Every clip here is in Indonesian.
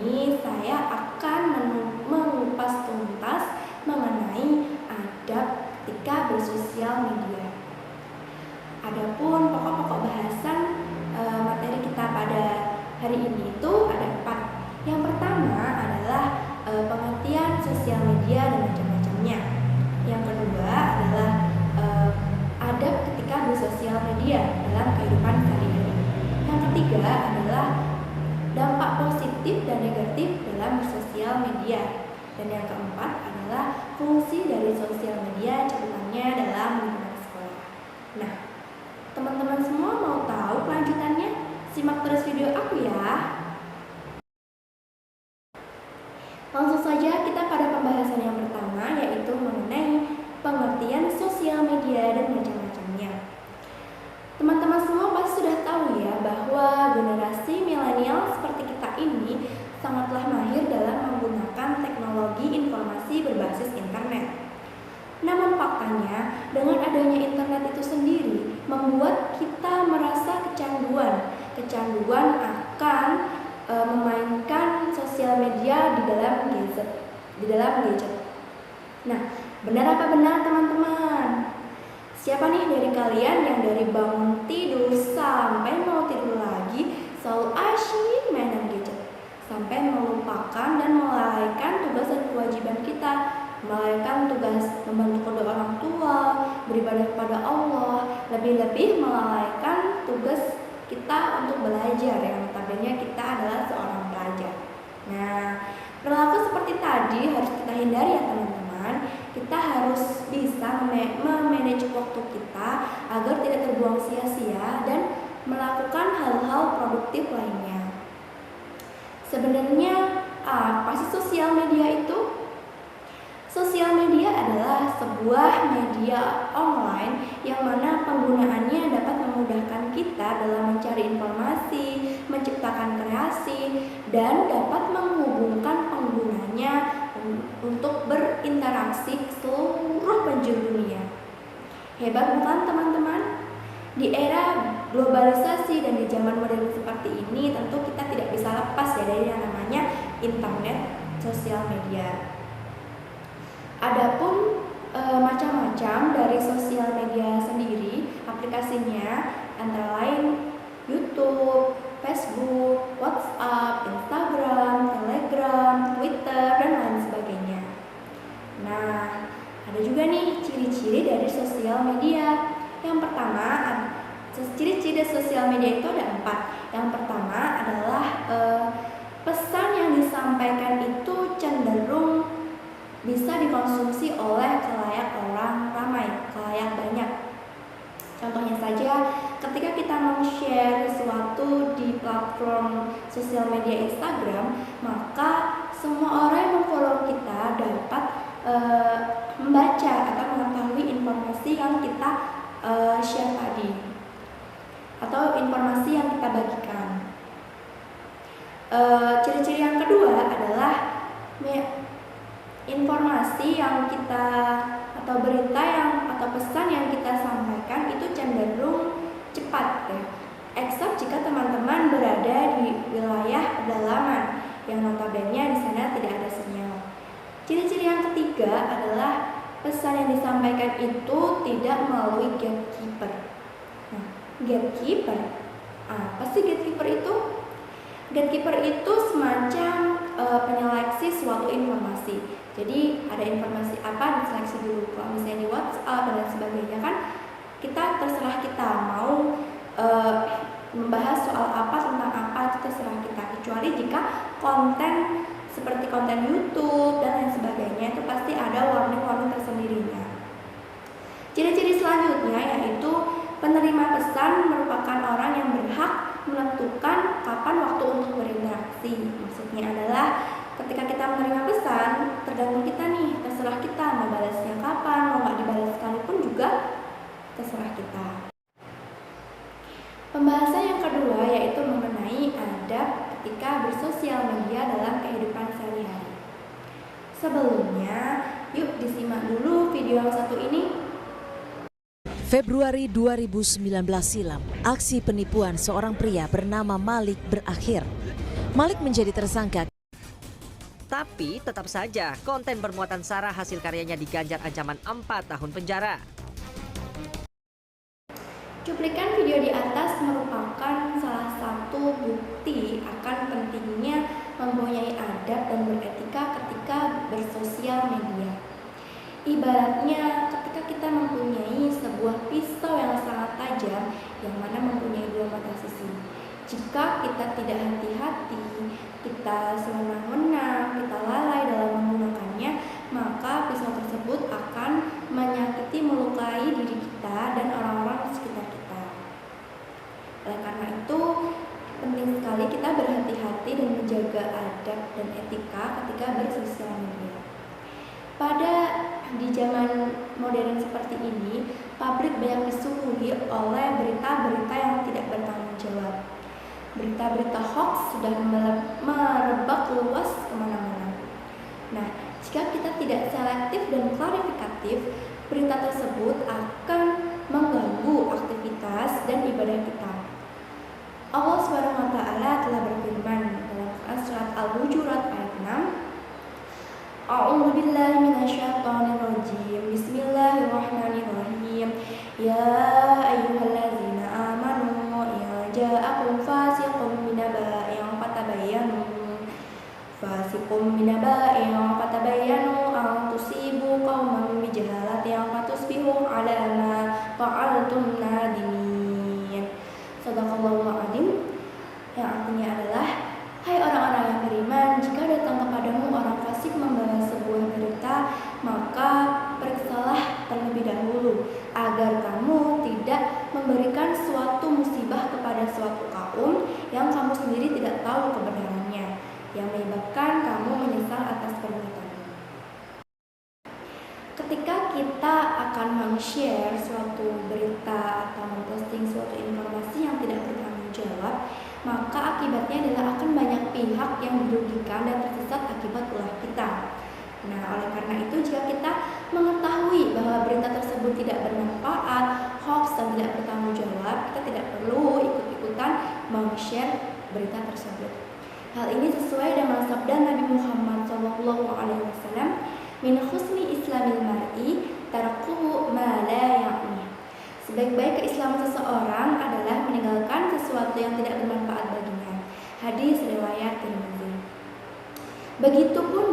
ini saya akan mengupas tuntas mengenai adab ketika bersosial media. Adapun pokok-pokok bahasan materi kita pada hari ini itu ada 4. Yang pertama adalah pengertian sosial media dan macam-macamnya. Yang kedua adalah adab ketika bersosial media dalam kehidupan sehari-hari. Yang ketiga adalah dampak positif dan negatif dalam bersosial media. Dan yang keempat adalah fungsi dari sosial media catatannya dalam lingkungan sekolah. Nah, teman-teman semua mau tahu kelanjutannya? Simak terus video aku ya. Langsung saja kita pada pembahasan yang pertama, yaitu mengenai pengertian sosial media dan macam-macamnya. Teman-teman semua pasti sudah tahu ya bahwa generasi milenial seperti kita ini sangatlah mahir dalam menggunakan teknologi informasi berbasis internet. Namun faktanya, dengan adanya internet itu sendiri membuat kita merasa kecanduan akan memainkan sosial media di dalam gadget. Nah, benar apa benar teman-teman? Siapa nih dari kalian yang dari bangun tidur sampai mau tidur lagi selalu asyik mainan gadget, sampai melupakan dan melalaikan tugas dan kewajiban kita, melalaikan tugas membantu kedua orang tua, beribadah kepada Allah, lebih-lebih melalaikan tugas kita untuk belajar, yang notabene kita adalah seorang pelajar. Nah, perilaku seperti tadi harus kita hindari ya teman-teman. Kita harus bisa memanage waktu kita agar tidak terbuang sia-sia dan melakukan hal-hal produktif lainnya. Sebenarnya apa sih sosial media itu? Sosial media adalah sebuah media online yang mana penggunaannya dapat memudahkan kita dalam mencari informasi, menciptakan kreasi, dan dapat menghubungkan penggunanya untuk berinteraksi ke seluruh penjuru dunia. Hebat bukan teman-teman? Di era globalisasi dan di zaman modern seperti ini, tentu kita tidak bisa lepas ya dari yang namanya internet, sosial media. Adapun macam-macam dari sosial media sendiri, aplikasinya antara lain YouTube, Facebook, WhatsApp, Instagram, Telegram, Twitter, dan lain sebagainya. Nah, ada juga nih ciri-ciri dari sosial media. Yang pertama, ciri-ciri sosial media itu ada 4. Yang pertama adalah pesan yang disampaikan itu cenderung bisa dikonsumsi oleh khalayak orang ramai, khalayak banyak. Contohnya saja, ketika kita share sesuatu di platform sosial media Instagram, maka semua orang yang memfollow kita dapat membaca atau mengetahui informasi yang kita share tadi, atau informasi yang kita bagikan. Ciri-ciri yang kedua adalah informasi yang kita atau berita atau pesan yang kita sampaikan itu cenderung cepat ya. Except jika teman-teman berada di wilayah pedalaman yang notabene di sana tidak ada sinyal. Ciri-ciri yang ketiga adalah pesan yang disampaikan itu tidak melalui gatekeeper. Nah, gatekeeper, apa sih gatekeeper itu? Gatekeeper itu semacam penyeleksi suatu informasi. Jadi ada informasi apa diseleksi dulu. Kalau misalnya di WhatsApp dan sebagainya kan kita terserah kita mau membahas soal apa, tentang apa, itu terserah kita. Kecuali jika konten seperti konten YouTube dan lain sebagainya itu pasti ada warning-warning tersendirinya. Ciri-ciri selanjutnya yaitu penerima pesan merupakan orang yang berhak menentukan kapan waktu untuk berinteraksi. Maksudnya adalah ketika kita menerima pesan, tergantung kita nih, terserah kita mau balasnya kapan, mau nggak dibalas sekalipun juga terserah kita. Pembahasan yang kedua yaitu mengenai adab ketika bersosial media dalam kehidupan sehari-hari. Sebelumnya, yuk disimak dulu video yang satu ini. Februari 2019 silam, aksi penipuan seorang pria bernama Malik berakhir. Malik menjadi tersangka Tapi tetap saja konten bermuatan sara hasil karyanya diganjar ancaman 4 tahun penjara. Cuplikan video di atas merupakan salah satu bukti akan pentingnya mempunyai adab dan beretika ketika bersosial media. Ibaratnya ketika kita mempunyai sebuah pisau yang sangat tajam yang mana mempunyai dua mata sisi. Jika kita tidak hati-hati, kita semena-mena, kita lalai dalam menggunakannya, maka pisau tersebut akan menyakiti, melukai diri kita dan orang-orang di sekitar kita. Oleh karena itu, penting sekali kita berhati-hati dan menjaga adab dan etika ketika bersosial media. Di zaman modern seperti ini, publik banyak disuguhi oleh berita-berita yang tidak bertanggung jawab. Berita-berita hoax sudah merebak luas kemana-mana. Nah, jika kita tidak selektif dan klarifikatif, berita tersebut akan mengganggu aktivitas dan ibadah kita. Allah SWT telah berfirman dalam surat Al-Hujurat ayat 6, A'udzu billahi minasyaitonir rajim. Bismillahirrahmanirrahim. Ya ayyuhallazina amanu in ja'akum fasiqun binaba'in fatabayyanu an tusibu qauman bijahalatin fatusbihu 'ala ma fa'altum nadimin. Shadaqallahul 'azim. Yang artinya adalah, hai orang-orang yang beriman, jika datang kepadamu orang fasik membawa sebuah berita, maka periksalah terlebih dahulu, agar kamu tidak memberikan suatu musibah kepada suatu kaum yang kamu sendiri tidak tahu kebenarannya, yang menyebabkan kamu menyesal atas perbuatanmu. Ketika kita akan men-share suatu berita atau memposting suatu informasi yang tidak bertanggung jawab, maka akibatnya adalah akan banyak pihak yang dirugikan dan tersesat akibat ulah kita. Nah, oleh karena itu, jika kita mengetahui bahwa berita tersebut tidak bermanfaat, hoax dan tidak bertanggung jawab, kita tidak perlu ikut-ikutan meng-share berita tersebut. Hal ini sesuai dengan sabda Nabi Muhammad SAW, min husni islamil mar'i tarkuhu ma la ya'ni. Sebaik-baik keislaman seseorang adalah meninggalkan sesuatu yang tidak bermanfaat baginya. Hadis riwayat Tirmidzi. Begitupun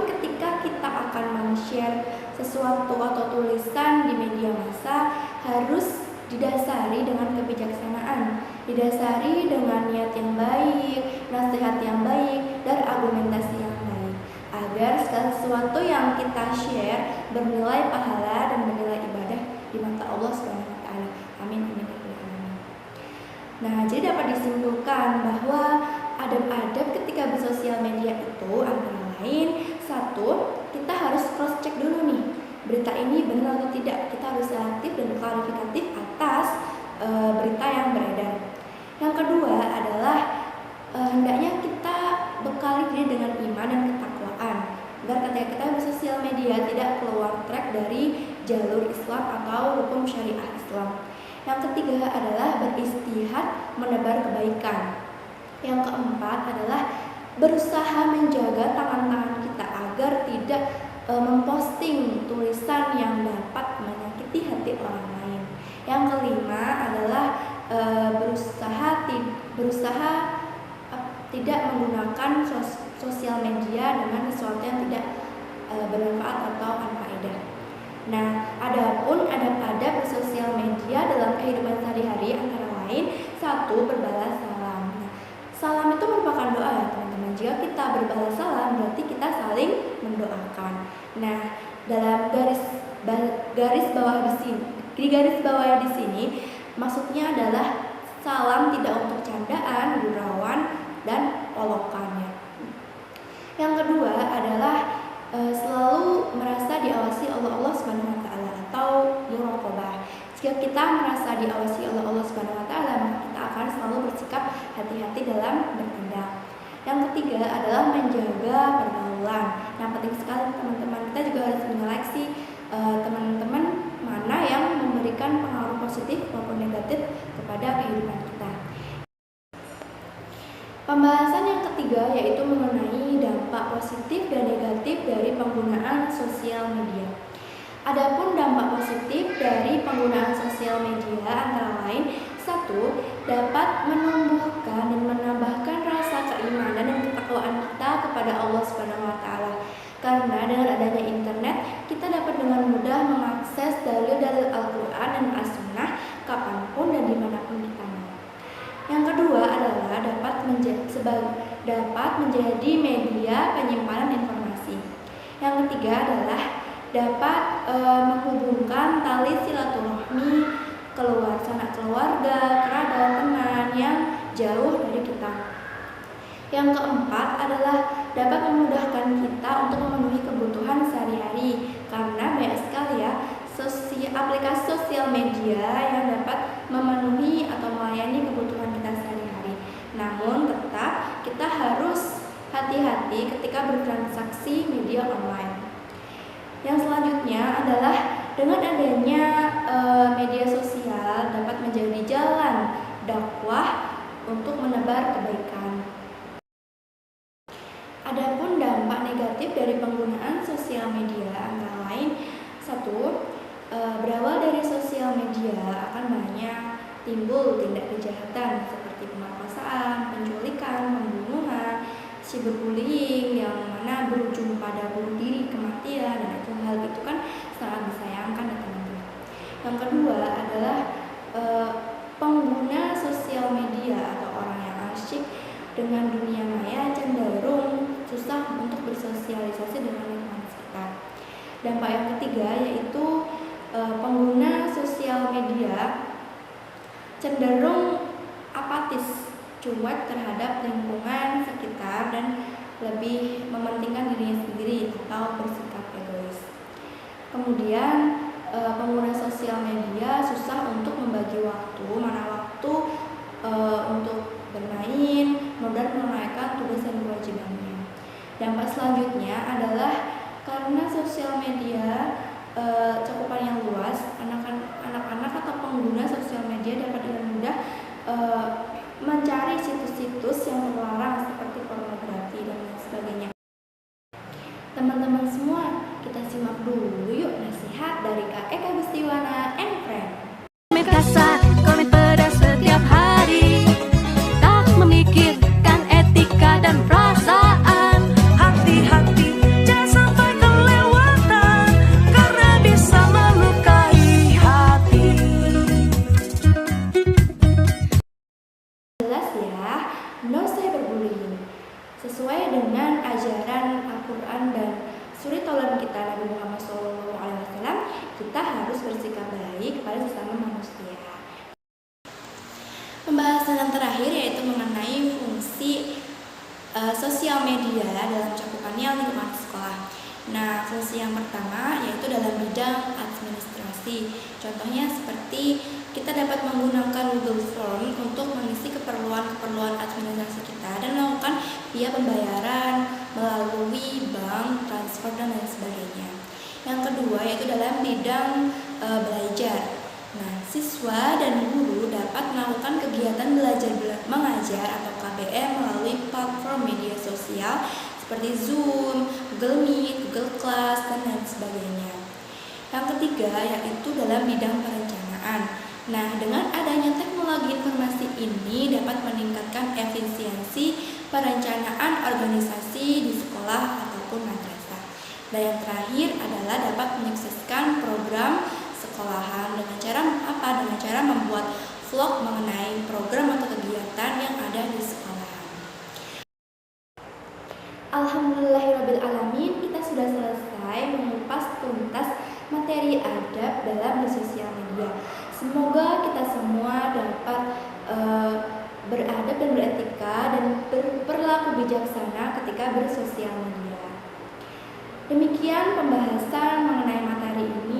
ketika kita akan men-share sesuatu atau tulisan di media massa, harus didasari dengan kebijaksanaan, didasari dengan niat yang baik, nasihat yang baik, dan argumentasi yang baik, agar segala sesuatu yang kita share bernilai pahala dan bernilai ibadah di mata Allah SWT. Amin, amin, amin. Nah, jadi dapat disimpulkan bahwa adab-adab ketika bersosial media itu antara lain, satu, kita harus cross check dulu nih, berita ini benar atau tidak. Kita harus selektif dan klarifikatif atas berita yang beredar. Yang kedua adalah hendaknya kita bekali diri dengan iman dan ketakwaan, agar ketika kita bersosial media tidak keluar track dari jalur Islam atau hukum syariah Islam. Yang ketiga adalah beristihad menebar kebaikan. Yang keempat adalah berusaha menjaga tangan-tangan kita agar tidak memposting tulisan yang dapat menyakiti hati orang lain. Yang kelima adalah berusaha tidak menggunakan sosial media dengan sesuatu yang tidak bermanfaat atau unfaedah. Nah, adapun adab-adab sosial media dalam kehidupan sehari-hari antara lain, satu, berbalas salam. Nah, salam itu merupakan doa ya teman-teman. Jika kita berbalas salam, berarti kita saling mendoakan. Nah, dalam garis bawah di sini maksudnya adalah salam tidak untuk candaan, gurauan, dan olokannya. Yang kedua adalah selalu merasa diawasi oleh Allah SWT atau muraqabah. Jika kita merasa diawasi oleh Allah SWT, maka kita akan selalu bersikap hati-hati dalam bertindak. Yang ketiga adalah menjaga pergaulan. Nah, penting sekali teman-teman, kita juga harus menyeleksi teman-teman mana yang memberikan pengaruh positif maupun negatif kepada kehidupan kita. Pembahasan yang ketiga yaitu mengenai dampak positif dan negatif dari penggunaan sosial media. Adapun dampak positif dari penggunaan sosial media antara lain: 1. Dapat menumbuhkan dan menambahkan rasa keimanan dan ketakwaan kita kepada Allah Subhanahu wa taala. Karena dengan adanya internet, kita dapat dengan mudah mengakses dalil-dalil Al-Qur'an dan As-Sunnah kapanpun dan dimanapun kita mau. Yang kedua adalah dapat menjadi media penyimpanan informasi. Yang ketiga adalah dapat menghubungkan tali silaturahmi sanak keluarga, kerabat, teman yang jauh dari kita. Yang keempat adalah dapat memudahkan kita untuk memenuhi kebutuhan sehari-hari, karena banyak sekali ya aplikasi sosial media yang dapat memenuhi atau melayani kebutuhan kita sehari-hari. Namun tetap kita harus hati-hati ketika bertransaksi media online. Yang selanjutnya adalah dengan adanya media sosial dapat menjadi jalan dakwah untuk menebar kebaikan. Adapun dampak negatif dari penggunaan sosial media antara lain: 1. Berawal dari sosial media akan banyak timbul tindak kejahatan seperti pemerkosaan, penculikan, pembunuhan, cyberbullying yang mana berujung pada bunuh diri, kematian, dan hal itu kan sangat disayangkan ya teman-teman. Yang kedua adalah pengguna sosial media atau orang yang asyik dengan dunia maya cenderung susah untuk bersosialisasi dengan lingkungan sekitar. Dampak yang ketiga yaitu pengguna sosial media cenderung apatis, cuek terhadap lingkungan sekitar dan lebih mementingkan dirinya sendiri atau bersikap egois. Kemudian pengguna sosial media susah untuk membagi waktu, mana waktu untuk bermain dan menunaikan tugas dan kewajibannya. Dampak selanjutnya adalah karena sosial media cakupan yang luas, anak-anak atau pengguna sosial media dapat dengan mudah mencari situs-situs yang terlarang seperti pornografi dan lain sebagainya. Teman-teman semua, kita simak dulu yuk nasihat dari Kak Eka Gustiwana and Friend. Komen kasar, komen pedas setiap hari, tak memikirkan etika dan perasaan. Hati-hati, jangan sampai kelewatan, karena bisa melukai hati. Jelas ya, no cyberbullying. Sesuai dengan ajaran Al-Quran dan suri taulan kita Nabi Muhammad SAW, kita harus bersikap baik kepada sesama manusia. Pembahasan yang terakhir yaitu mengenai fungsi sosial media dalam cakupannya lingkungan sekolah. Nah, fungsi yang pertama yaitu dalam bidang administrasi. Contohnya seperti kita dapat menggunakan Google Form untuk mengisi keperluan administrasi kita dan melakukan via pembayaran melalui bank, transfer, dan lain sebagainya. Yang kedua yaitu dalam bidang belajar. Nah, siswa dan guru dapat melakukan kegiatan belajar mengajar atau KBM melalui platform media sosial seperti Zoom, Google Meet, Google Class, dan lain sebagainya. Yang ketiga yaitu dalam bidang perencanaan. Nah, dengan adanya teknologi informasi ini dapat meningkatkan efisiensi perencanaan organisasi di sekolah ataupun madrasah. Dan yang terakhir adalah dapat menyukseskan program sekolahan dengan cara apa? Dengan cara membuat vlog mengenai program atau kegiatan yang ada di sekolahan. Alhamdulillahirrabbilalamin, kita sudah selesai mengupas tuntas materi adab dalam bersosial media. Semoga kita semua dapat beradab dan beretika dan berperilaku bijaksana ketika bersosial media. Demikian pembahasan mengenai materi ini.